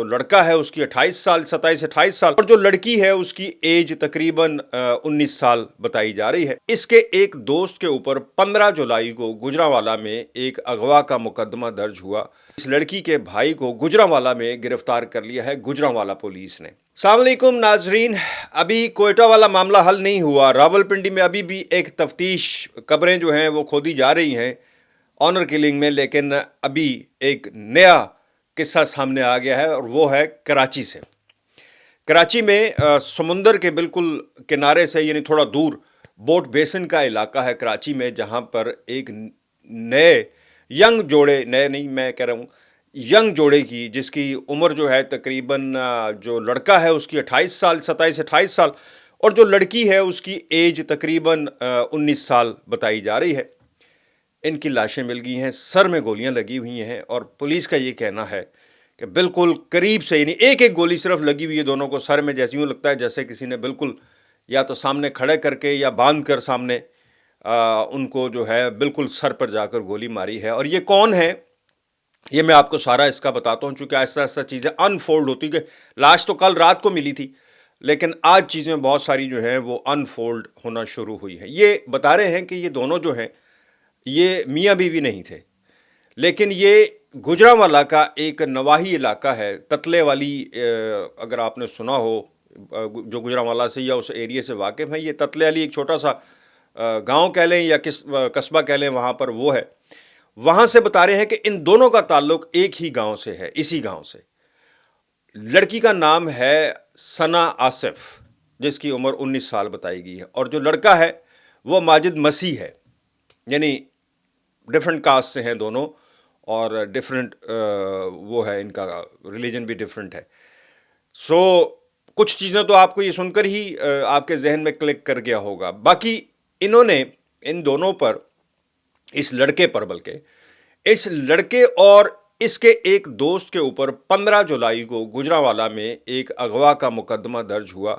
جو لڑکا ہے اس کی 28 سال 27 28 سال اور جو لڑکی ہے اس کی ایج تقریباً 19 سال بتائی جا رہی ہے۔ اس کے ایک دوست کے اوپر 15 جولائی کو گجرانوالہ میں ایک اغوا کا مقدمہ درج ہوا۔ اس لڑکی کے بھائی کو گجرانوالہ میں گرفتار کر لیا ہے گجرانوالہ پولیس نے۔ السلام علیکم ناظرین، ابھی کوئٹہ والا معاملہ حل نہیں ہوا۔ راولپنڈی میں ابھی بھی ایک تفتیش، قبریں جو ہیں وہ کھودی جا رہی ہیں آنر کلنگ میں، لیکن ابھی ایک نیا قصہ سامنے آ گیا ہے اور وہ ہے کراچی سے۔ کراچی میں سمندر کے بالکل کنارے سے یعنی تھوڑا دور بوٹ بیسن کا علاقہ ہے کراچی میں، جہاں پر ایک نئے ینگ جوڑے، نئے نہیں میں کہہ رہا ہوں ینگ جوڑے کی، جس کی عمر جو ہے تقریباً جو لڑکا ہے اس کی 28 سال 27 28 سال اور جو لڑکی ہے اس کی ایج تقریباً 19 سال بتائی جا رہی ہے۔ ان کی لاشیں مل گئی ہیں، سر میں گولیاں لگی ہوئی ہیں اور پولیس کا یہ کہنا ہے کہ بالکل قریب سے، یعنی ایک ایک گولی صرف لگی ہوئی ہے دونوں کو سر میں، جیسے یوں لگتا ہے جیسے کسی نے بالکل یا تو سامنے کھڑے کر کے یا باندھ کر سامنے ان کو جو ہے بالکل سر پر جا کر گولی ماری ہے۔ اور یہ کون ہے یہ میں آپ کو سارا اس کا بتاتا ہوں، چونکہ ایسا ایسا چیزیں انفولڈ ہوتی کہ لاش تو کل رات کو ملی تھی، لیکن آج چیزیں بہت ساری جو ہیں وہ انفولڈ ہونا شروع ہوئی ہیں۔ یہ بتا رہے ہیں کہ یہ دونوں جو ہیں یہ میاں بیوی نہیں تھے، لیکن یہ گجرانوالہ کا ایک نواحی علاقہ ہے، تتلے والی، اگر آپ نے سنا ہو جو گجرانوالہ سے یا اس ایریے سے واقف ہیں، یہ تتلے والی ایک چھوٹا سا گاؤں کہہ لیں یا قصبہ کہہ لیں، وہاں پر وہ ہے۔ وہاں سے بتا رہے ہیں کہ ان دونوں کا تعلق ایک ہی گاؤں سے ہے، اسی گاؤں سے۔ لڑکی کا نام ہے ثنا آصف، جس کی عمر 19 سال بتائی گئی ہے، اور جو لڑکا ہے وہ ماجد مسیح ہے، یعنی ڈفرنٹ کاسٹ سے ہیں دونوں اور ڈفرنٹ وہ ہے، ان کا ریلیجن بھی ڈفرنٹ ہے۔ سو کچھ چیزیں تو آپ کو یہ سن کر ہی آپ کے ذہن میں کلک کر گیا ہوگا۔ باقی انہوں نے ان دونوں پر، اس لڑکے پر، بلکہ اس لڑکے اور اس کے ایک دوست کے اوپر 15 جولائی کو گجرانوالہ میں ایک اغوا کا مقدمہ درج ہوا،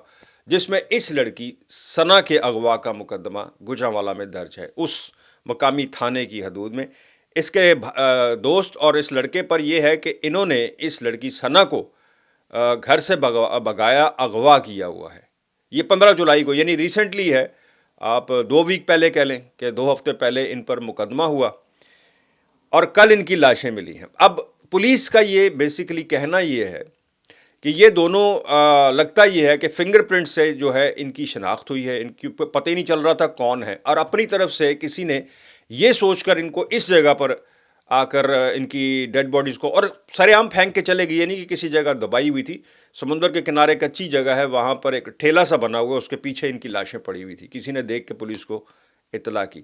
جس میں اس لڑکی ثنا کے اغوا کا مقدمہ گجرانوالہ میں درج ہے، اس مقامی تھانے کی حدود میں۔ اس کے دوست اور اس لڑکے پر یہ ہے کہ انہوں نے اس لڑکی ثنا کو گھر سے بھگایا، اغوا کیا ہوا ہے۔ یہ 15 جولائی کو، یعنی ریسنٹلی ہے، آپ 2 ویک پہلے کہہ لیں کہ 2 ہفتے پہلے ان پر مقدمہ ہوا اور کل ان کی لاشیں ملی ہیں۔ اب پولیس کا یہ بیسیکلی کہنا یہ ہے کہ یہ دونوں لگتا یہ ہے کہ فنگر پرنٹ سے جو ہے ان کی شناخت ہوئی ہے، ان کی پتہ ہی نہیں چل رہا تھا کون ہے، اور اپنی طرف سے کسی نے یہ سوچ کر ان کو اس جگہ پر آ کر ان کی ڈیڈ باڈیز کو اور سر عام پھینک کے چلے گئے، یعنی کہ کسی جگہ دبائی ہوئی تھی، سمندر کے کنارے کچی جگہ ہے، وہاں پر ایک ٹھیلا سا بنا ہوا، اس کے پیچھے ان کی لاشیں پڑی ہوئی تھی، کسی نے دیکھ کے پولیس کو اطلاع کی۔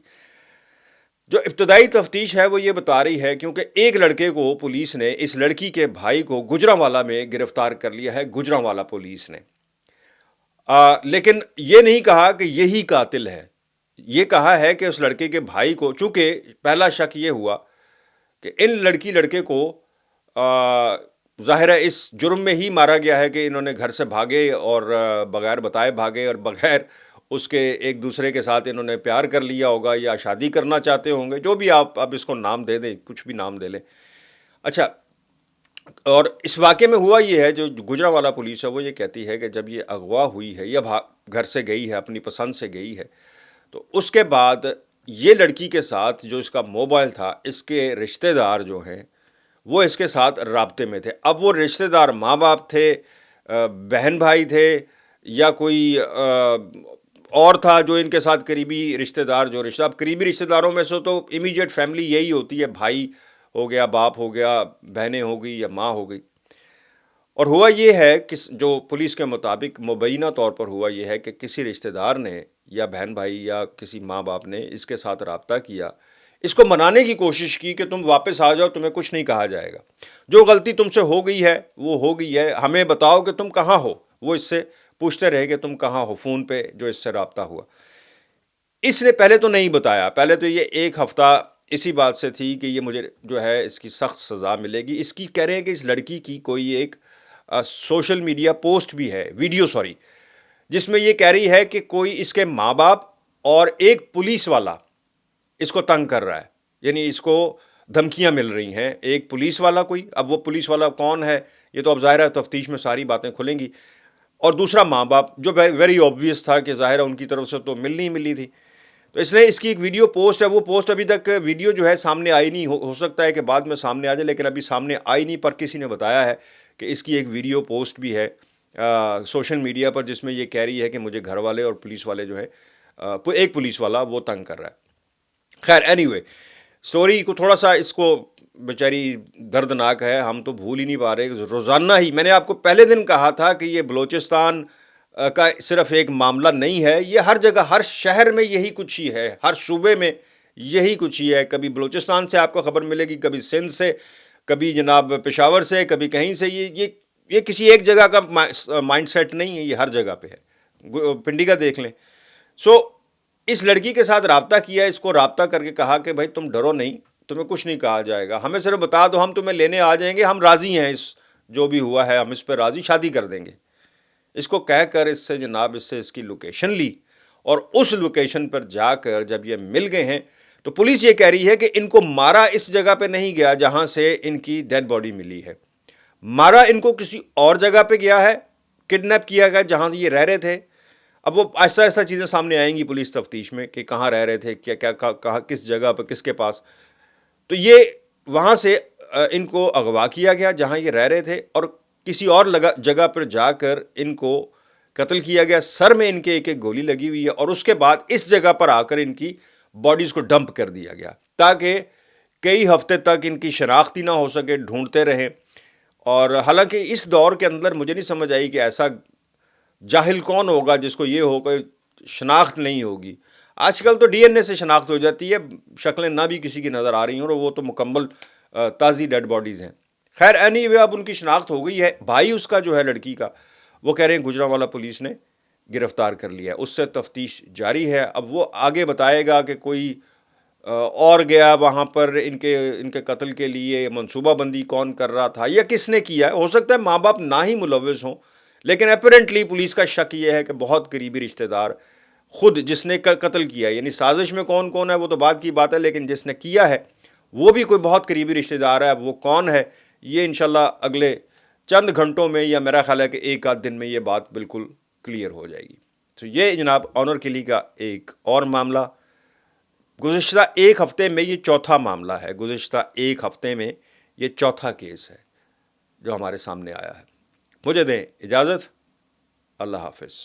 جو ابتدائی تفتیش ہے وہ یہ بتا رہی ہے، کیونکہ ایک لڑکے کو پولیس نے، اس لڑکی کے بھائی کو گجرانوالہ میں گرفتار کر لیا ہے گجرانوالہ پولیس نے، لیکن یہ نہیں کہا کہ یہی قاتل ہے۔ یہ کہا ہے کہ اس لڑکے کے بھائی کو، چونکہ پہلا شک یہ ہوا کہ ان لڑکے کو ظاہر ہے اس جرم میں ہی مارا گیا ہے کہ انہوں نے گھر سے بھاگے اور بغیر بتائے بھاگے اور بغیر اس کے ایک دوسرے کے ساتھ انہوں نے پیار کر لیا ہوگا یا شادی کرنا چاہتے ہوں گے، جو بھی آپ اب اس کو نام دے دیں، کچھ بھی نام دے لیں۔ اچھا، اور اس واقعے میں ہوا یہ ہے، جو گجرانوالہ پولیس ہے وہ یہ کہتی ہے کہ جب یہ اغوا ہوئی ہے یا گھر سے گئی ہے، اپنی پسند سے گئی ہے، تو اس کے بعد یہ لڑکی کے ساتھ جو اس کا موبائل تھا، اس کے رشتہ دار جو ہیں وہ اس کے ساتھ رابطے میں تھے۔ اب وہ رشتہ دار ماں باپ تھے، بہن بھائی تھے، یا کوئی اور تھا جو ان کے ساتھ قریبی رشتہ دار، جو رشتہ، اب قریبی رشتہ داروں میں سے تو امیجیٹ فیملی یہی ہوتی ہے، بھائی ہو گیا، باپ ہو گیا، بہنیں ہو گئی یا ماں ہو گئی۔ اور ہوا یہ ہے کہ جو پولیس کے مطابق مبینہ طور پر ہوا یہ ہے کہ کسی رشتہ دار نے یا بہن بھائی یا کسی ماں باپ نے اس کے ساتھ رابطہ کیا، اس کو منانے کی کوشش کی کہ تم واپس آ جاؤ، تمہیں کچھ نہیں کہا جائے گا، جو غلطی تم سے ہو گئی ہے وہ ہو گئی ہے، ہمیں بتاؤ کہ تم کہاں ہو۔ وہ اس سے پوچھتے رہے کہ تم کہاں ہو، فون پہ جو اس سے رابطہ ہوا۔ اس نے پہلے تو نہیں بتایا، پہلے تو یہ ایک ہفتہ اسی بات سے تھی کہ یہ مجھے جو ہے اس کی سخت سزا ملے گی۔ اس کی کہہ رہے ہیں کہ اس لڑکی کی کوئی ایک سوشل میڈیا پوسٹ بھی ہے، ویڈیو سوری، جس میں یہ کہہ رہی ہے کہ کوئی اس کے ماں باپ اور ایک پولیس والا اس کو تنگ کر رہا ہے، یعنی اس کو دھمکیاں مل رہی ہیں، ایک پولیس والا کوئی، اب وہ پولیس والا کون ہے یہ تو اب ظاہر ہے تفتیش میں ساری باتیں کھلیں گی. اور دوسرا ماں باپ جو ویری آبویس تھا کہ ظاہر ہے ان کی طرف سے تو ملنی ہی ملی تھی. تو اس نے اس کی ایک ویڈیو پوسٹ ہے, وہ پوسٹ ابھی تک ویڈیو جو ہے سامنے آئی نہیں, ہو سکتا ہے کہ بعد میں سامنے آ جائے, لیکن ابھی سامنے آئی نہیں. پر کسی نے بتایا ہے کہ اس کی ایک ویڈیو پوسٹ بھی ہے سوشل میڈیا پر, جس میں یہ کہہ رہی ہے کہ مجھے گھر والے اور پولیس والے جو ہے ایک پولیس والا وہ تنگ کر رہا ہے. خیر اینی وے, اسٹوری کو تھوڑا سا اس کو بیچاری دردناک ہے, ہم تو بھول ہی نہیں پا رہے. روزانہ ہی میں نے آپ کو پہلے دن کہا تھا کہ یہ بلوچستان کا صرف ایک معاملہ نہیں ہے, یہ ہر جگہ ہر شہر میں یہی کچھ ہی ہے, ہر صوبے میں یہی کچھ ہی ہے. کبھی بلوچستان سے آپ کو خبر ملے گی, کبھی سندھ سے, کبھی جناب پشاور سے, کبھی کہیں سے. یہ کسی ایک جگہ کا مائنڈ سیٹ نہیں ہے, یہ ہر جگہ پہ ہے. پنڈی کا دیکھ لیں. اس لڑکی کے ساتھ رابطہ کیا, اس کو رابطہ کر کے کہا کہ بھائی تم ڈرو نہیں, تمہیں کچھ نہیں کہا جائے گا, ہمیں صرف بتا دو, ہم تمہیں لینے آ جائیں گے, ہم راضی ہیں, اس جو بھی ہوا ہے ہم اس پہ راضی, شادی کر دیں گے. اس کو کہہ کر اس سے جناب اس کی لوکیشن لی, اور اس لوکیشن پر جا کر جب یہ مل گئے ہیں تو پولیس یہ کہہ رہی ہے کہ ان کو مارا اس جگہ پہ نہیں گیا جہاں سے ان کی ڈیڈ باڈی ملی ہے, مارا ان کو کسی اور جگہ پہ گیا ہے, کڈنیپ کیا گیا جہاں سے یہ رہ رہے تھے. اب وہ آہستہ آہستہ چیزیں سامنے آئیں گی پولیس تفتیش میں کہ کہاں رہ رہے تھے, کیا کیا کہاں, کس جگہ پہ, کس کے پاس. تو یہ وہاں سے ان کو اغوا کیا گیا جہاں یہ رہ رہے تھے, اور کسی اور جگہ پر جا کر ان کو قتل کیا گیا. سر میں ان کے ایک ایک گولی لگی ہوئی ہے, اور اس کے بعد اس جگہ پر آ کر ان کی باڈیز کو ڈمپ کر دیا گیا تاکہ کئی ہفتے تک ان کی شناخت ہی نہ ہو سکے, ڈھونڈتے رہیں. اور حالانکہ اس دور کے اندر مجھے نہیں سمجھ آئی کہ ایسا جاہل کون ہوگا جس کو یہ ہو کہ شناخت نہیں ہوگی. آج کل تو ڈی این اے سے شناخت ہو جاتی ہے, شکلیں نہ بھی کسی کی نظر آ رہی ہیں, اور وہ تو مکمل تازی ڈیڈ باڈیز ہیں. خیر اینی وے, اب ان کی شناخت ہو گئی ہے. بھائی اس کا جو ہے لڑکی کا, وہ کہہ رہے ہیں گجرانوالہ پولیس نے گرفتار کر لیا ہے, اس سے تفتیش جاری ہے. اب وہ آگے بتائے گا کہ کوئی اور گیا وہاں پر ان کے قتل کے لیے, منصوبہ بندی کون کر رہا تھا یا کس نے کیا ہے. ہو سکتا ہے ماں باپ نہ ہی ملوث ہوں, لیکن اپیرنٹلی پولیس کا شک یہ ہے کہ بہت قریبی رشتہ دار خود جس نے قتل کیا ہے, یعنی سازش میں کون کون ہے وہ تو بعد کی بات ہے, لیکن جس نے کیا ہے وہ بھی کوئی بہت قریبی رشتہ دار ہے. وہ کون ہے یہ انشاءاللہ اگلے چند گھنٹوں میں, یا میرا خیال ہے کہ ایک آدھ دن میں یہ بات بالکل کلیئر ہو جائے گی. تو یہ جناب آنر کلی کا ایک اور معاملہ. گزشتہ ایک ہفتے میں یہ چوتھا معاملہ ہے, گزشتہ ایک ہفتے میں یہ چوتھا کیس ہے جو ہمارے سامنے آیا ہے. مجھے دیں اجازت, اللہ حافظ.